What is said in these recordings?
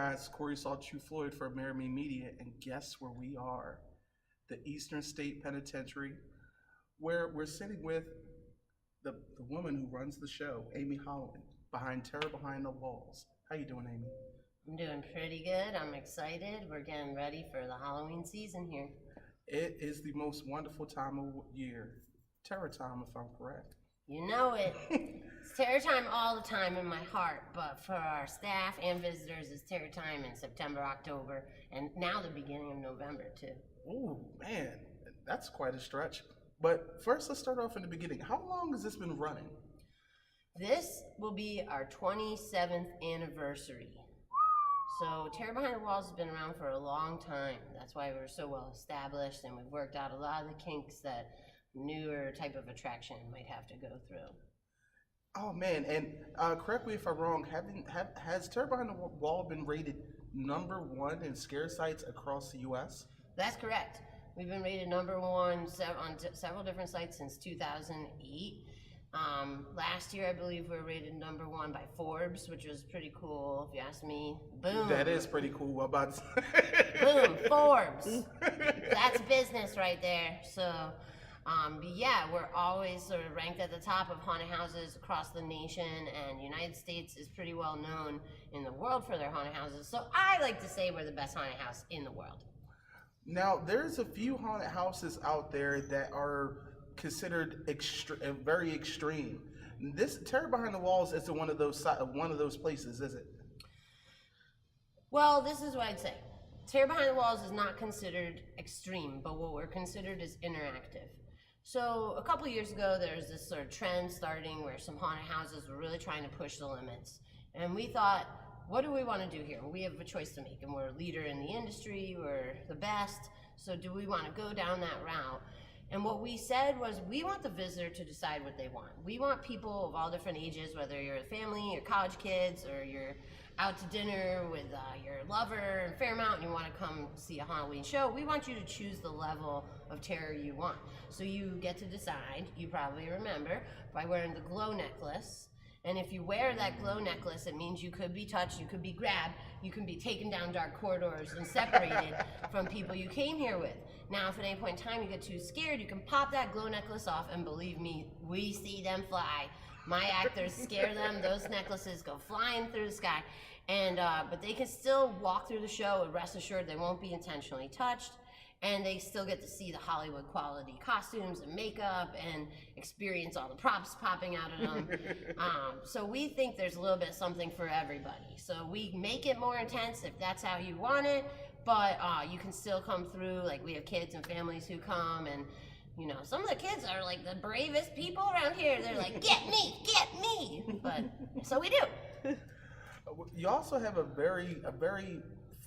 guys, Corey Salchu Floyd for Amerime Media, and guess where we are? The Eastern State Penitentiary, where we're sitting with the woman who runs the show, Amy Hollaman, behind Terror Behind the Walls. How you doing, Amy? I'm doing pretty good. I'm excited. We're getting ready for the Halloween season here. It is the most wonderful time of year. Terror time, if I'm correct. You know it. It's terror time all the time in my heart, but for our staff and visitors, it's terror time in September, October, and now the beginning of November, too. Ooh, man, that's quite a stretch. But first, let's start off in the beginning. How long has this been running? This will be our 27th anniversary. So Terror Behind the Walls has been around for a long time. That's why we're so well established, and we've worked out a lot of the kinks that newer type of attraction might have to go through. Oh man, and correct me if I'm wrong, has Terror Behind the Wall been rated #1 in scare sites across the U.S.? That's correct. We've been rated #1 on several different sites since 2008. Last year, I believe we were rated #1 by Forbes, which was pretty cool, if you ask me. Boom. That is pretty cool. What about boom, Forbes. That's business right there. So, but yeah, we're always sort of ranked at the top of haunted houses across the nation, and United States is pretty well known in the world for their haunted houses. So I like to say we're the best haunted house in the world. Now, there's a few haunted houses out there that are considered very extreme. This Terror Behind the Walls isn't one of those places, is it? Well, this is what I'd say. Terror Behind the Walls is not considered extreme, but what we're considered is interactive. So a couple years ago, there was this sort of trend starting where some haunted houses were really trying to push the limits. And we thought, what do we want to do here? We have a choice to make, and we're a leader in the industry, we're the best, so do we want to go down that route? And what we said was, we want the visitor to decide what they want. We want people of all different ages, whether you're a family, your college kids, or you're out to dinner with your lover in Fairmount and you want to come see a Halloween show, we want you to choose the level of terror you want. So you get to decide, you probably remember, by wearing the glow necklace. And if you wear that glow necklace, it means you could be touched, you could be grabbed, you can be taken down dark corridors and separated from people you came here with. Now, if at any point in time you get too scared, you can pop that glow necklace off, and believe me, we see them fly. My actors scare them, those necklaces go flying through the sky. And but they can still walk through the show, and rest assured they won't be intentionally touched. And they still get to see the Hollywood quality costumes and makeup and experience all the props popping out of them. So we think there's a little bit something for everybody. So we make it more intense if that's how you want it, but you can still come through. Like, we have kids and families who come, and you know, some of the kids are like the bravest people around here. They're like, get me, but so we do. You also have a very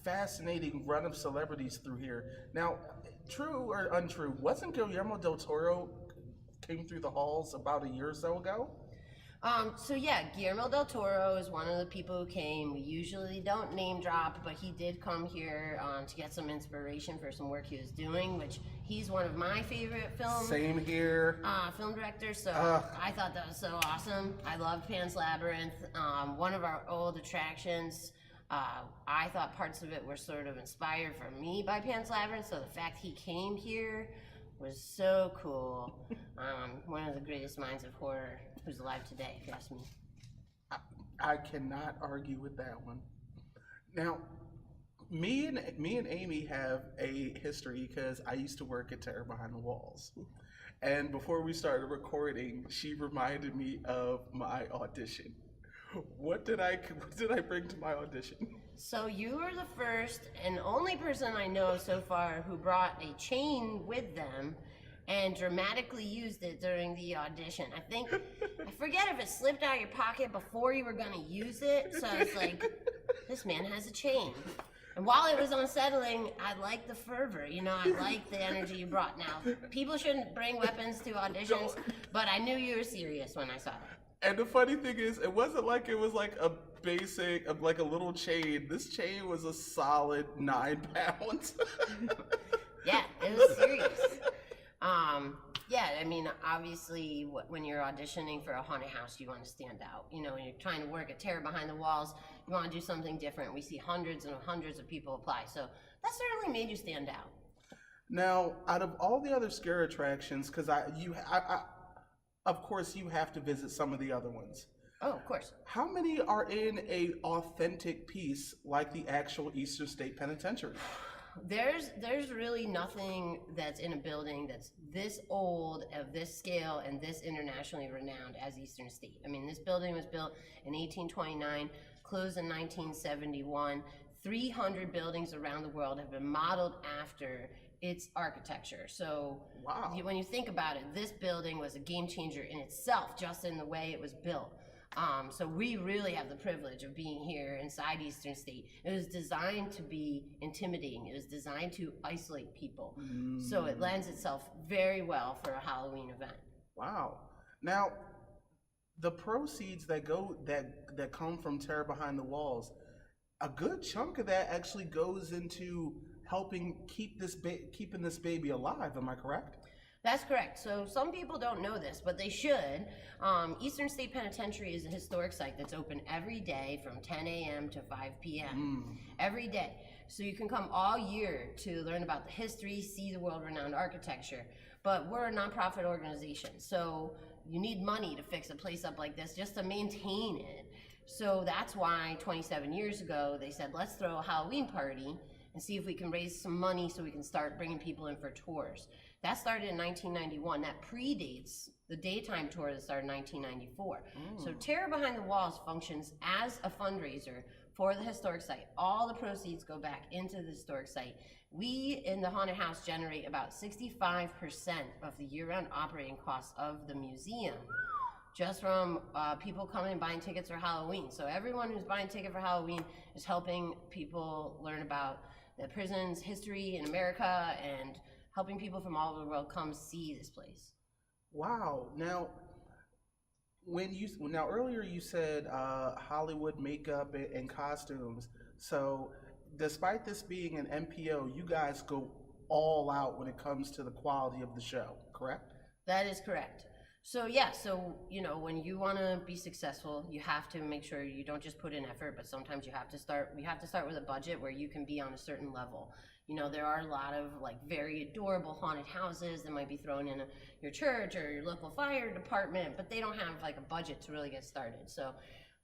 fascinating run of celebrities through here. Now, true or untrue, wasn't Guillermo del Toro came through the halls about a year or so ago? So yeah, Guillermo del Toro is one of the people who came. We usually don't name drop, but he did come here to get some inspiration for some work he was doing, which he's one of my favorite film directors, so I thought that was so awesome. I loved Pan's Labyrinth. One of our old attractions, I thought parts of it were sort of inspired for me by Pan's Labyrinth, so the fact he came here was so cool. One of the greatest minds of horror who's alive today, if you ask me. I cannot argue with that one. Now, me and Amy have a history because I used to work at Terror Behind the Walls. And before we started recording, she reminded me of my audition. What did I bring to my audition? So you were the first and only person I know so far who brought a chain with them and dramatically used it during the audition. I forget if it slipped out of your pocket before you were gonna use it, so it's like, this man has a chain. And while it was unsettling, I liked the fervor, you know, I liked the energy you brought. Now, people shouldn't bring weapons to auditions, but I knew you were serious when I saw it. And the funny thing is, it wasn't like it was like a basic, like a little chain. This chain was a solid 9 pounds. Yeah, it was serious. Yeah, I mean, obviously, when you're auditioning for a haunted house, you want to stand out. You know, when you're trying to work at Terror Behind the Walls, you want to do something different. We see hundreds and hundreds of people apply, so that certainly made you stand out. Now, out of all the other scare attractions, because of course, you have to visit some of the other ones. Oh, of course. How many are in a authentic piece like the actual Eastern State Penitentiary? There's really nothing that's in a building that's this old, of this scale, and this internationally renowned as Eastern State. I mean, this building was built in 1829, closed in 1971. 300 buildings around the world have been modeled after its architecture. So wow. When you think about it, this building was a game changer in itself, just in the way it was built. So we really have the privilege of being here inside Eastern State. It was designed to be intimidating. It was designed to isolate people. So it lends itself very well for a Halloween event. Wow. Now, the proceeds that come from Terror Behind the Walls, a good chunk of that actually goes into helping keeping this baby alive. Am I correct? That's correct. So some people don't know this, but they should. Eastern State Penitentiary is a historic site that's open every day from 10 a.m. to 5 p.m. Every day. So you can come all year to learn about the history, see the world-renowned architecture. But we're a nonprofit organization, so you need money to fix a place up like this just to maintain it. So that's why 27 years ago they said, let's throw a Halloween party and see if we can raise some money so we can start bringing people in for tours. That started in 1991. That predates the daytime tour that started in 1994. So Terror Behind the Walls functions as a fundraiser for the historic site. All the proceeds go back into the historic site. We in the haunted house generate about 65% of the year-round operating costs of the museum, just from people coming and buying tickets for Halloween. So everyone who's buying a ticket for Halloween is helping people learn about the prison's history in America and helping people from all over the world come see this place. Wow. Now, earlier you said Hollywood makeup and costumes. So despite this being an MPO, you guys go all out when it comes to the quality of the show, correct? That is correct. So yeah, you know, when you want to be successful, you have to make sure you don't just put in effort, but sometimes you have to start with a budget where you can be on a certain level. You know, there are a lot of like very adorable haunted houses that might be thrown in your church or your local fire department, but they don't have like a budget to really get started. So,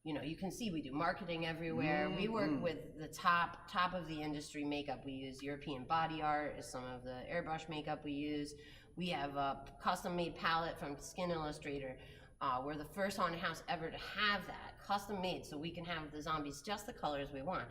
you know, you can see we do marketing everywhere. We work with the top of the industry makeup. We use European body art as some of the airbrush makeup we use. We have a custom-made palette from Skin Illustrator. We're the first haunted house ever to have that, custom-made, so we can have the zombies just the colors we want.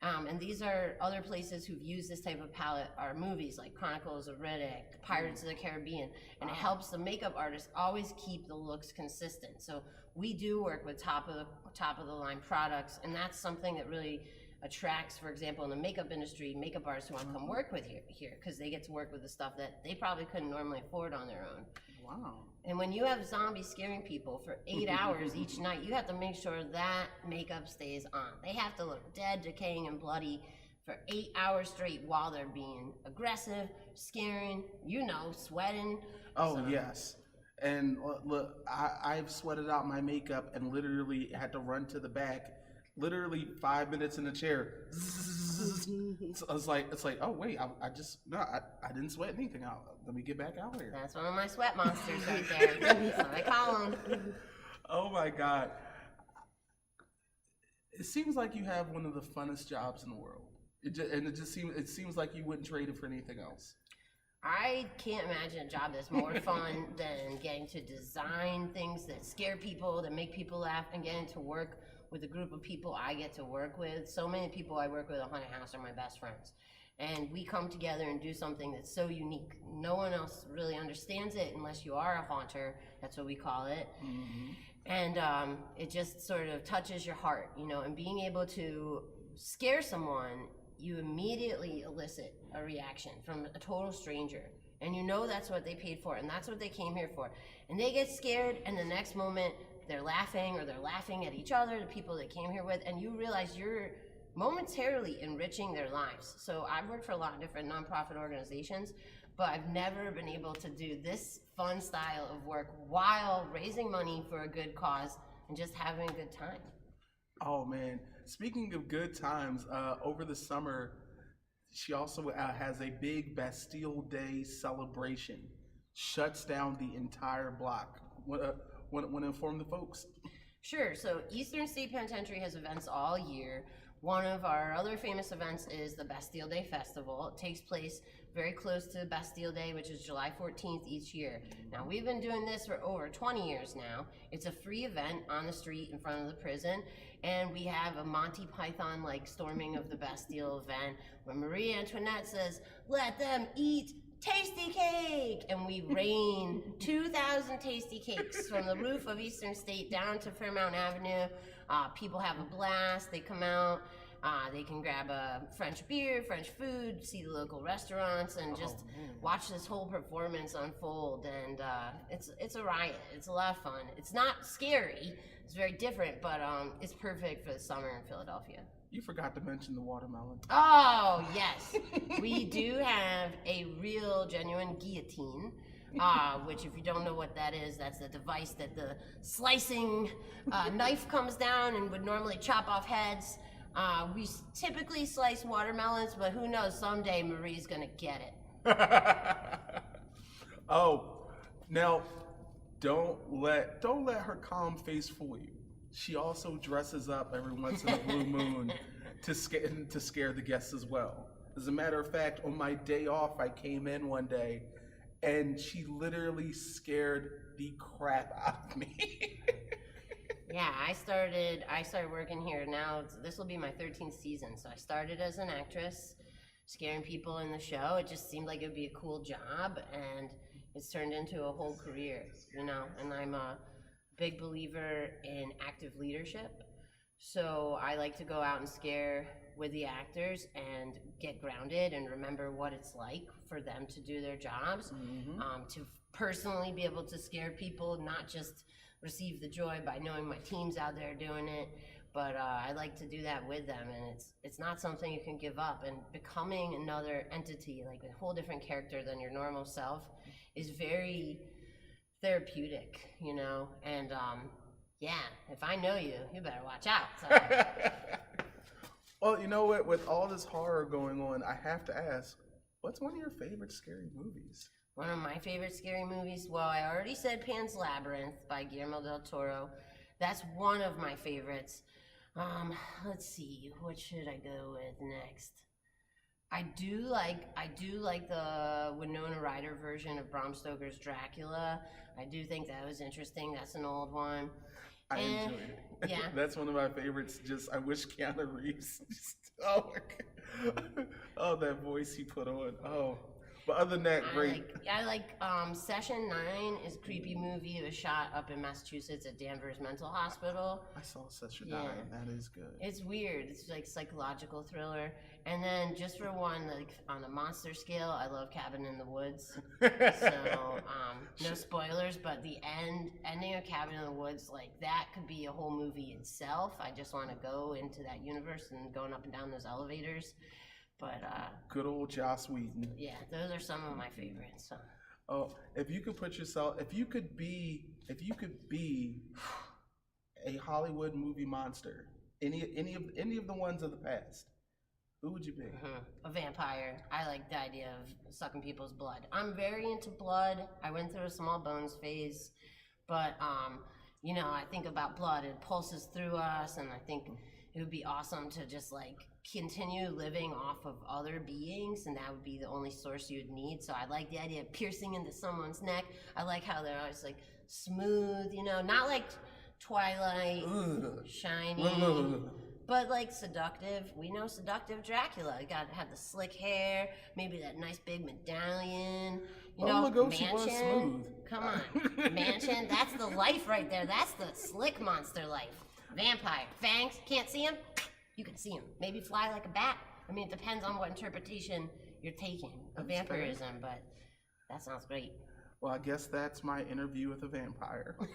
And these are other places who've used this type of palette are movies like Chronicles of Riddick, Pirates of the Caribbean, and it helps the makeup artists always keep the looks consistent. So we do work with top of the line products, and that's something that really attracts, for example, in the makeup industry, makeup artists who want to come work with here because they get to work with the stuff that they probably couldn't normally afford on their own. Wow. And when you have zombies scaring people for 8 hours each night, you have to make sure that makeup stays on. They have to look dead, decaying, and bloody for 8 hours straight while they're being aggressive, scaring, you know, sweating. Oh, so. Yes. And look, I've sweated out my makeup and literally had to run to the back, literally 5 minutes in the chair. It's like, oh wait, I didn't sweat anything out. Let me get back out here. That's one of my sweat monsters right there. That's what I call them. Oh my God. It seems like you have one of the funnest jobs in the world. It seems like you wouldn't trade it for anything else. I can't imagine a job that's more fun than getting to design things that scare people, that make people laugh, and getting to work with a group of people I get to work with. So many people I work with at Haunted House are my best friends. And we come together and do something that's so unique. No one else really understands it unless you are a haunter. That's what we call it. And it just sort of touches your heart, you know, and being able to scare someone, you immediately elicit a reaction from a total stranger. And you know that's what they paid for, and that's what they came here for. And they get scared, and the next moment, they're laughing, or they're laughing at each other, the people they came here with, and you realize you're momentarily enriching their lives. So I've worked for a lot of different nonprofit organizations, but I've never been able to do this fun style of work while raising money for a good cause and just having a good time. Oh man, speaking of good times, over the summer, she also has a big Bastille Day celebration. Shuts down the entire block. Want to inform the folks? Sure. So Eastern State Penitentiary has events all year. One of our other famous events is the Bastille Day Festival. It takes place very close to Bastille Day, which is July 14th each year. Now, we've been doing this for over 20 years now. It's a free event on the street in front of the prison, and we have a Monty Python-like storming of the Bastille event where Marie Antoinette says, "Let them eat tasty cake," and we rain 2,000 tasty cakes from the roof of Eastern State down to Fairmount Avenue. People have a blast. They come out. They can grab a French beer, French food, see the local restaurants, and just watch this whole performance unfold. And it's a riot. It's a lot of fun. It's not scary. It's very different, but it's perfect for the summer in Philadelphia. You forgot to mention the watermelon. Oh, yes. We do have a real, genuine guillotine, which if you don't know what that is, that's the device that the slicing knife comes down and would normally chop off heads. We typically slice watermelons, but who knows, someday Marie's gonna get it. Oh, now, don't let her calm face fool you. She also dresses up every once in a blue moon to scare the guests as well. As a matter of fact, on my day off, I came in one day and she literally scared the crap out of me. Yeah, I started working here now. This will be my 13th season. So I started as an actress, scaring people in the show. It just seemed like it would be a cool job, and it's turned into a whole career, you know, and I'm a big believer in active leadership. So I like to go out and scare with the actors and get grounded and remember what it's like for them to do their jobs, to personally be able to scare people, not just receive the joy by knowing my team's out there doing it, but I like to do that with them, and it's not something you can give up. And becoming another entity, like a whole different character than your normal self, is very therapeutic, you know. And yeah, if I know you, you better watch out. So. Well, you know what? With all this horror going on, I have to ask, what's one of your favorite scary movies? One of my favorite scary movies, well, I already said Pan's Labyrinth by Guillermo del Toro. That's one of my favorites. Let's see, what should I go with next? I do like the Winona Ryder version of Bram Stoker's Dracula. I do think that was interesting. That's an old one. I enjoyed it. Yeah. That's one of my favorites. Just, I wish Keanu Reeves, oh my God. Oh, that voice he put on. Oh. But other than that, great. I like Session 9 is a creepy movie. It was shot up in Massachusetts at Danvers Mental Hospital. I saw Session 9. That is good. It's weird. It's like psychological thriller. And then just for one, like on a monster scale, I love Cabin in the Woods. So no spoilers, but the ending of Cabin in the Woods, like that could be a whole movie itself. I just want to go into that universe and going up and down those elevators. But good old Joss Whedon. Yeah, those are some of my favorites. So. Oh, if you could be a Hollywood movie monster, any of the ones of the past, who would you be? A vampire. I like the idea of sucking people's blood. I'm very into blood. I went through a small bones phase, but you know, I think about blood. It pulses through us, and I think it would be awesome to just like continue living off of other beings, and that would be the only source you would need. So I like the idea of piercing into someone's neck. I like how they're always like smooth, you know, not like Twilight, shiny, but like seductive. We know seductive Dracula. You gotta have the slick hair, maybe that nice big medallion, you know, Lugosi was mansion. smooth. Come on, mansion, that's the life right there. That's the slick monster life. Vampire, fangs, can't see him? You can see him. Maybe fly like a bat. I mean, it depends on what interpretation you're taking of vampirism, but that sounds great. Well, I guess that's my interview with a vampire. Oh,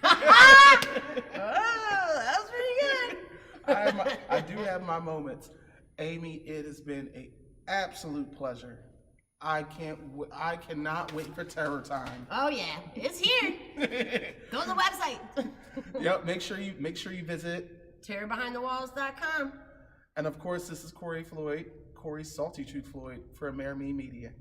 that was pretty good. I do have my moments. Amy, it has been an absolute pleasure I cannot wait for Terror Time. Oh yeah, it's here. Go to the website. Yep. Make sure you visit terrorbehindthewalls.com. And of course, this is Corey Floyd, Corey's Salty Truth Floyd for Amerime Media.